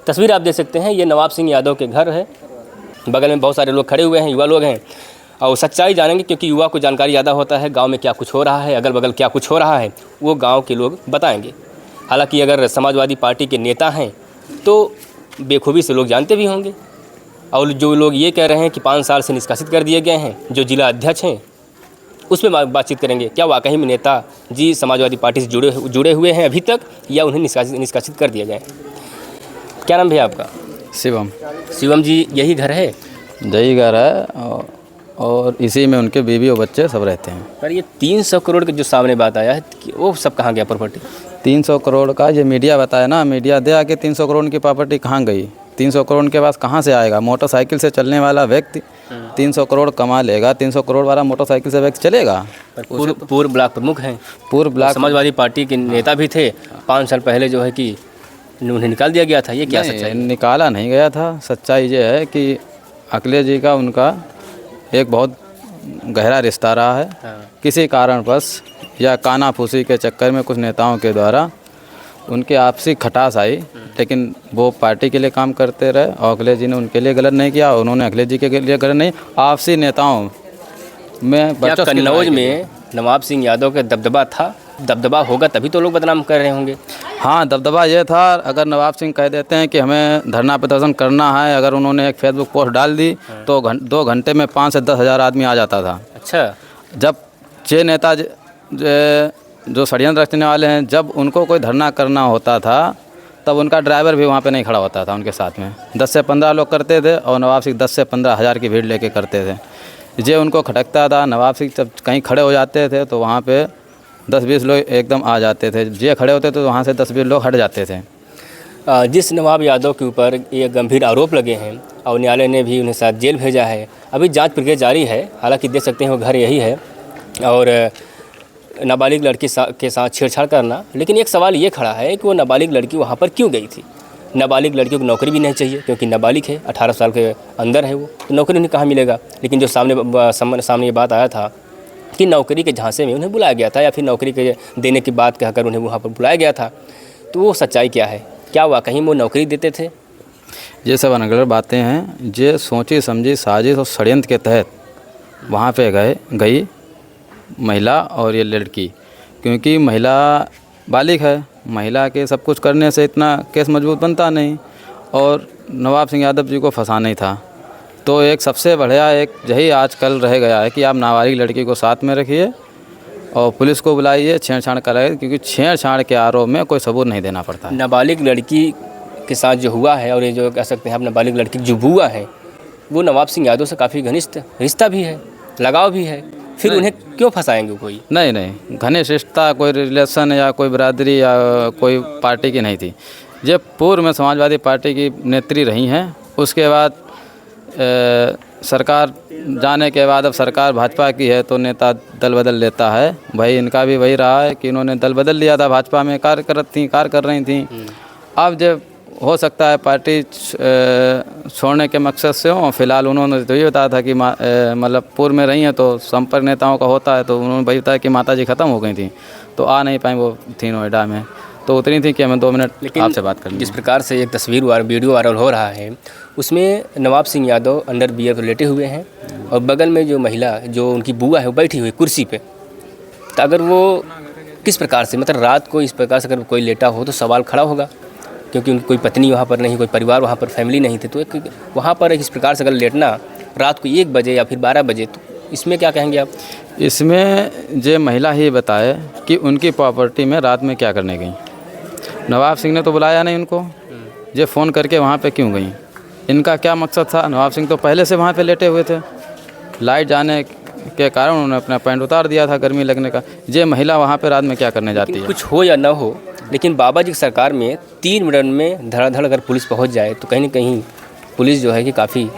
तस्वीर आप देख सकते हैं, ये नवाब सिंह यादव के घर है। बगल में बहुत सारे लोग खड़े हुए हैं, युवा लोग हैं और सच्चाई जानेंगे, क्योंकि युवा को जानकारी ज़्यादा होता है। गांव में क्या कुछ हो रहा है, अगल बगल क्या कुछ हो रहा है, वो गांव के लोग बताएंगे। हालांकि अगर समाजवादी पार्टी के नेता हैं तो बेखूबी से लोग जानते भी होंगे। और जो लोग ये कह रहे हैं कि 5 साल से निष्कासित कर दिए गए हैं, जो जिला अध्यक्ष हैं, उस पर बातचीत करेंगे। क्या वाकई में नेता जी समाजवादी पार्टी से जुड़े हुए हैं अभी तक, या उन्हें निष्कासित कर दिया गया है? क्या नाम भैया आपका? शिवम। शिवम जी, यही घर है? यही घर है और इसी में उनके बीवी और बच्चे सब रहते हैं। पर ये 300 करोड़ के जो सामने बात आया है, वो सब कहाँ गया प्रॉपर्टी? 300 करोड़ का ये मीडिया बताया ना, मीडिया दे आके 300 करोड़ की प्रॉपर्टी कहाँ गई? 300 करोड़ के पास कहाँ से आएगा? मोटरसाइकिल से चलने वाला व्यक्ति 300 करोड़ कमा लेगा, 300 करोड़ वाला मोटरसाइकिल से व्यक्ति चलेगा? पूर्व ब्लॉक प्रमुख हैं, पूर्व ब्लॉक समाजवादी पार्टी के नेता भी थे। 5 साल पहले जो है कि उन्हें निकाल दिया गया था। ये क्या सच्चाई? निकाला नहीं गया था। सच्चाई ये है कि अखिलेश जी का उनका एक बहुत गहरा रिश्ता रहा है। किसी कारणवश या कानाफूसी के चक्कर में कुछ नेताओं के द्वारा उनके आपसी खटास आई, लेकिन वो पार्टी के लिए काम करते रहे और अखिलेश जी ने उनके लिए गलत नहीं किया, उन्होंने अखिलेश जी के लिए गलत नहीं। आपसी नेताओं में कन्नौज में नवाब सिंह यादव का दबदबा था, दबदबा होगा तभी तो लोग बदनाम कर रहे होंगे। हाँ, दबदबा ये था। अगर नवाब सिंह कह देते हैं कि हमें धरना प्रदर्शन करना है, अगर उन्होंने एक फेसबुक पोस्ट डाल दी तो 2 घंटे में 5 से 10 हज़ार आदमी आ जाता था। अच्छा। जब 6 नेता जो षड्यंत्र रचने वाले हैं, जब उनको कोई धरना करना होता था तब उनका ड्राइवर भी वहाँ पे नहीं खड़ा होता था उनके साथ में। 10 से 15 लोग करते थे और नवाब सिंह 10 से 15 हज़ार की भीड़ लेके करते थे। ये उनको खटकता था। नवाब सिंह जब कहीं खड़े हो जाते थे तो वहाँ पे 10-20 लोग एकदम आ जाते थे। ये खड़े होते तो वहाँ से 10-20 लोग हट जाते थे। जिस नवाब यादव के ऊपर ये गंभीर आरोप लगे हैं और न्यायालय ने भी उन्हें साथ जेल भेजा है, अभी जांच प्रक्रिया जारी है। हालांकि देख सकते हैं वो घर यही है और नाबालिग लड़की के साथ छेड़छाड़ करना। लेकिन एक सवाल ये खड़ा है कि वो नाबालिग लड़की वहाँ पर क्यों गई थी? नाबालिग लड़कियों को नौकरी भी नहीं चाहिए, क्योंकि नाबालिग है, 18 साल के अंदर है वो, तो नौकरी उन्हें कहाँ मिलेगा? लेकिन जो सामने ये बात आया था कि नौकरी के झांसे में उन्हें बुलाया गया था, या फिर नौकरी के देने की बात कहकर उन्हें वहाँ पर बुलाया गया था, तो वो सच्चाई क्या है? क्या वाकई वो नौकरी देते थे? ये सब अनगढ़ बातें हैं। ये सोची समझी साजिश और षड्यंत्र के तहत वहाँ पे गई महिला और ये लड़की, क्योंकि महिला बालिग है। महिला के सब कुछ करने से इतना केस मजबूत बनता नहीं, और नवाब सिंह यादव जी को फंसाना ही था। तो एक सबसे बढ़िया एक यही आजकल रह गया है कि आप नाबालिग लड़की को साथ में रखिए और पुलिस को बुलाइए, छेड़छाड़ कराइए, क्योंकि छेड़छाड़ के आरोप में कोई सबूत नहीं देना पड़ता है। नाबालिग लड़की के साथ जो हुआ है, और ये जो कह सकते हैं आप नाबालिग लड़की जो हुआ है, वो नवाब सिंह यादव से काफ़ी घनिष्ठ रिश्ता भी है, लगाव भी है। फिर उन्हें क्यों फंसाएंगे कोई? नहीं, घनिष्ठ रिश्ता कोई रिलेशन या कोई बिरादरी या कोई पार्टी की नहीं थी। ये पूर्व में समाजवादी पार्टी की नेत्री रही हैं। उसके बाद सरकार जाने के बाद अब सरकार भाजपा की है तो नेता दल बदल लेता है। भाई इनका भी वही रहा है कि इन्होंने दल बदल लिया था, भाजपा में कार्य कर रही थी। अब जब हो सकता है पार्टी छोड़ने के मकसद से हो, फिलहाल उन्होंने तो ये बताया था कि मतलब पूर्व में रही हैं तो संपर्क नेताओं का होता है, तो उन्होंने वही बताया कि माता जी ख़त्म हो गई थी तो आ नहीं पाई, वो थी नोएडा में, तो उतनी थी कि हमें 2 मिनट आपसे बात करनी। जिस प्रकार से एक तस्वीर वीडियो वायरल हो रहा है, उसमें नवाब सिंह यादव अंडर बियर पर लेटे हुए हैं और बगल में जो महिला, जो उनकी बुआ है, वो बैठी हुई कुर्सी पे। तो अगर वो किस प्रकार से, मतलब रात को इस प्रकार से अगर कोई लेटा हो तो सवाल खड़ा होगा, क्योंकि उनकी कोई पत्नी वहाँ पर नहीं, कोई परिवार वहाँ पर, फैमिली नहीं थी। तो एक वहाँ पर इस प्रकार से अगर लेटना रात को 1 बजे या फिर 12 बजे, तो इसमें क्या कहेंगे आप? इसमें ये महिला ही बताए कि उनकी प्रॉपर्टी में रात में क्या करने गई। नवाब सिंह ने तो बुलाया नहीं उनको, ये फ़ोन करके वहाँ पे क्यों गई? इनका क्या मकसद था? नवाब सिंह तो पहले से वहाँ पे लेटे हुए थे, लाइट जाने के कारण उन्होंने अपना पैंट उतार दिया था गर्मी लगने का। ये महिला वहाँ पे रात में क्या करने जाती है? कुछ हो या ना हो, लेकिन बाबा जी की सरकार में 3 मिनट में धड़ाधड़ अगर पुलिस पहुँच जाए तो कहीं ना कहीं पुलिस जो है कि काफ़ी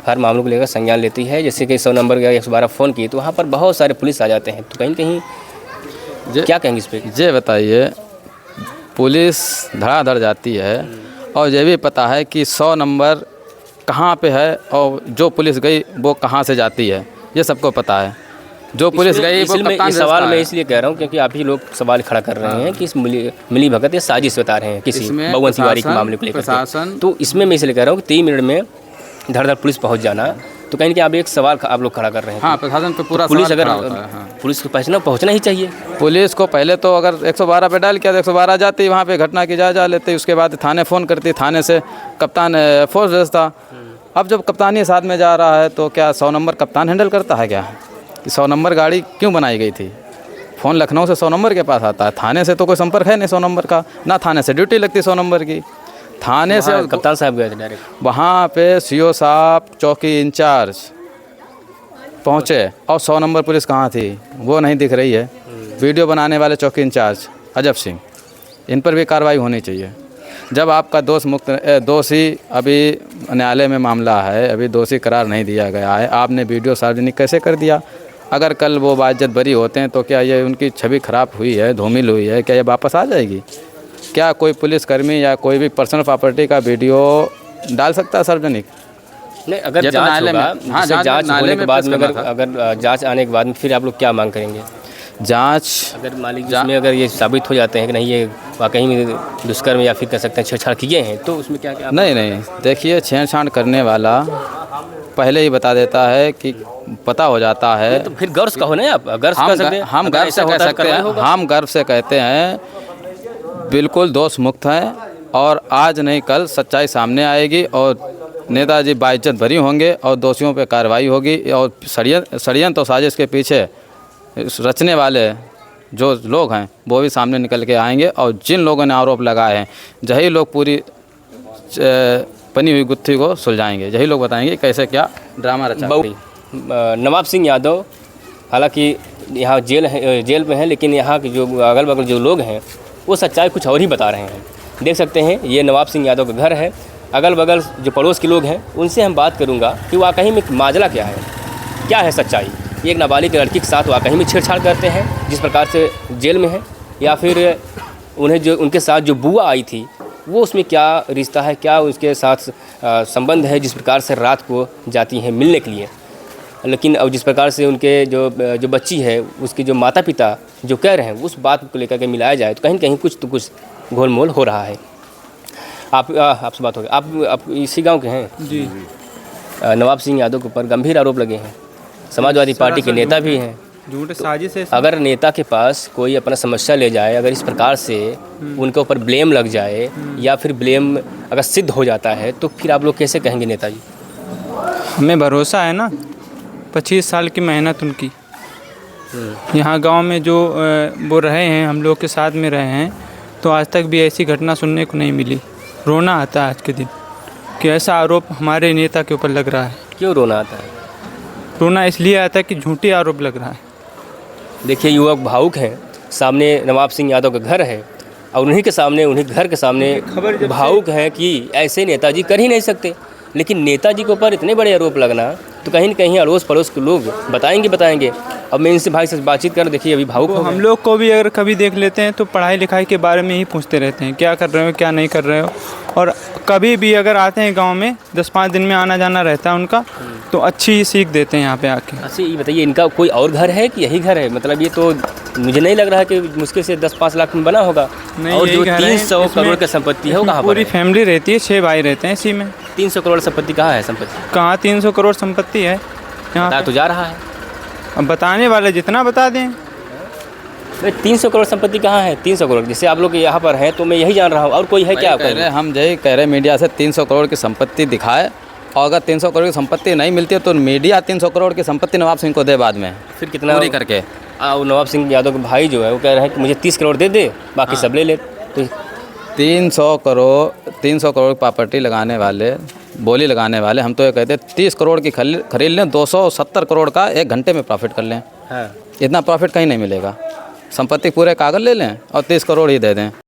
हर मामलों को लेकर संज्ञान लेती है। जैसे कि 100 नंबर या 112 फ़ोन किए तो वहाँ पर बहुत सारे पुलिस आ जाते हैं, तो कहीं कहीं क्या कहेंगे इस पर? ये बताइए, पुलिस धड़ाधड़ जाती है और ये भी पता है कि 100 नंबर कहाँ पे है और जो पुलिस गई वो कहाँ से जाती है, ये सबको पता है। जो पुलिस गई वो कप्तान इस सवाल मैं इसलिए कह रहा हूँ क्योंकि आप ही लोग सवाल खड़ा कर रहे हैं कि इस मिली भगत या साजिश बता रहे हैं किसी भगवान तिवारी के मामले को लेकर। तो इसमें मैं इसलिए कह रहा हूँ कि 3 मिनट में धड़ धड़ पुलिस पहुँच जाना, तो कहीं कि आप एक सवाल आप लोग खड़ा कर रहे हैं। हाँ, प्रशासन पे पूरा पुलिस अगर हाँ। पुलिस को पहुँचना ही चाहिए। पुलिस को पहले तो अगर 112 पे डायल किया तो 112 जाती, वहाँ पे घटना की जायजा लेती, उसके बाद थाने फ़ोन करती, थाने से कप्तान फोर्स भेजता। अब जब कप्तानी साथ में जा रहा है तो क्या 100 नंबर कप्तान हैंडल करता है क्या? कि 100 नंबर गाड़ी क्यों बनाई गई थी? फ़ोन लखनऊ से 100 नंबर के पास आता है, थाने से तो कोई संपर्क है नहीं 100 नंबर का, ना थाने से ड्यूटी लगती 100 नंबर की। थाने से कप्तान साहब गए थे डायरेक्ट वहाँ पे सीओ साहब चौकी इंचार्ज पहुँचे और 100 नंबर पुलिस कहाँ थी वो नहीं दिख रही है। वीडियो बनाने वाले चौकी इंचार्ज अजब सिंह, इन पर भी कार्रवाई होनी चाहिए। जब आपका दोषी अभी न्यायालय में मामला है, अभी दोषी करार नहीं दिया गया है, आपने वीडियो सार्वजनिक कैसे कर दिया? अगर कल वो बाइज्जत बरी होते हैं तो क्या ये उनकी छवि खराब हुई है, धूमिल हुई है, क्या ये वापस आ जाएगी? क्या कोई पुलिसकर्मी या कोई भी पर्सनल प्रॉपर्टी का वीडियो डाल सकता है सार्वजनिक? नहीं, अगर जांच होगा, हाँ, जांच होने के बाद में अगर जांच आने के बाद में फिर आप लोग क्या मांग करेंगे? जांच अगर मालिक जिसमें अगर ये साबित हो जाते हैं कि नहीं ये वाकई में दुष्कर्म या फिर कह सकते हैं छेड़छाड़ किए हैं, तो उसमें क्या नहीं देखिए, छेड़छाड़ करने वाला पहले ही बता देता है कि पता हो जाता है। तो फिर गर्व कहो ना आप, गर्व कर सकते हैं, हम गर्व से कह सकते हैं, हम गर्व से कहते हैं बिल्कुल दोष मुक्त हैं और आज नहीं कल सच्चाई सामने आएगी और नेताजी बाइज्जत बरी होंगे और दोषियों पर कार्रवाई होगी और षड्यंत्र और साजिश के पीछे रचने वाले जो लोग हैं वो भी सामने निकल के आएंगे और जिन लोगों ने आरोप लगाए हैं यही लोग पूरी बनी हुई गुत्थी को सुलझाएंगे, यही लोग बताएंगे कैसे क्या ड्रामा रचा। नवाब सिंह यादव हालांकि यहाँ जेल में है, लेकिन यहाँ के जो अगल बगल जो लोग हैं वो सच्चाई कुछ और ही बता रहे हैं। देख सकते हैं ये नवाब सिंह यादव का घर है, अगल बगल जो पड़ोस के लोग हैं उनसे हम बात करूँगा कि वाकई में माजरा क्या है सच्चाई। एक नाबालिग लड़की के साथ वाकई में छेड़छाड़ करते हैं जिस प्रकार से जेल में है, या फिर उन्हें जो उनके साथ जो बुआ आई थी वो उसमें क्या रिश्ता है, क्या उसके साथ संबंध है जिस प्रकार से रात को जाती हैं मिलने के लिए। लेकिन अब जिस प्रकार से उनके जो बच्ची है उसके जो माता पिता जो कह रहे हैं उस बात को लेकर के मिलाया जाए तो कहीं कहीं कुछ घोलमोल हो रहा है। आपसे बात हो गई, आप इसी गाँव के हैं जी। नवाब सिंह यादव के ऊपर गंभीर आरोप लगे हैं, समाजवादी पार्टी के नेता भी हैं। झूठे साजिश है। अगर नेता के पास कोई अपना समस्या ले जाए, अगर इस प्रकार से उनके ऊपर ब्लेम लग जाए या फिर ब्लेम अगर सिद्ध हो जाता है तो फिर आप लोग कैसे कहेंगे नेताजी? हमें भरोसा है ना, 25 साल की मेहनत उनकी यहाँ गांव में जो वो रहे हैं, हम लोग के साथ में रहे हैं, तो आज तक भी ऐसी घटना सुनने को नहीं मिली। रोना आता है आज के दिन कि ऐसा आरोप हमारे नेता के ऊपर लग रहा है। क्यों रोना आता है? रोना इसलिए आता है कि झूठी आरोप लग रहा है। देखिए युवक भावुक हैं, सामने नवाब सिंह यादव का घर है और उन्हीं के सामने, उन्हीं घर के सामने भावुक हैं कि ऐसे नेताजी कर ही नहीं सकते। लेकिन नेताजी के ऊपर इतने बड़े आरोप लगना तो कहीं न कहीं अड़ोस पड़ोस के लोग बताएंगे। अब मैं इनसे भाई से बातचीत कर, देखिए अभी भावुक हम लोग को भी अगर कभी देख लेते हैं तो पढ़ाई लिखाई के बारे में ही पूछते रहते हैं, क्या कर रहे हो क्या नहीं कर रहे हो। और कभी भी अगर आते हैं गांव में 10-5 दिन में आना जाना रहता है उनका, तो अच्छी सीख देते हैं यहाँ पे आके। अच्छा ये बताइए, इनका कोई और घर है कि यही घर है? मतलब ये तो मुझे नहीं लग रहा कि मुश्किल से 10-5 लाख में बना होगा। और जो 300 करोड़ की संपत्ति है वो कहाँ पर? पूरी फैमिली रहती है, 6 भाई रहते हैं इसी में। 300 करोड़ संपत्ति कहाँ है? संपत्ति कहाँ 300 करोड़ संपत्ति है यहाँ तो जा रहा है। अब बताने वाले जितना बता दें। 300 करोड़ संपत्ति कहाँ है? 300 करोड़ जैसे आप लोग यहाँ पर हैं तो मैं यही जान रहा हूँ, और कोई है क्या? हम यही कह रहे मीडिया से 300 करोड़ की संपत्ति दिखाए, और अगर 300 करोड़ की संपत्ति नहीं मिलती है तो मीडिया 300 करोड़ की संपत्ति नवाब सिंह को दे बाद में, फिर कितना पूरी करके। नवाब सिंह यादव के भाई जो है वो कह रहे हैं कि मुझे 30 करोड़ दे, बाकी सब ले। तो 300 करोड़ प्रॉपर्टी लगाने वाले, बोली लगाने वाले, हम तो ये कहते हैं 30 करोड़ की खरीद लें, 270 करोड़ का 1 घंटे में प्रॉफिट कर लें। हाँ। इतना प्रॉफिट कहीं नहीं मिलेगा। संपत्ति पूरे कागज ले लें और 30 करोड़ ही दे दें।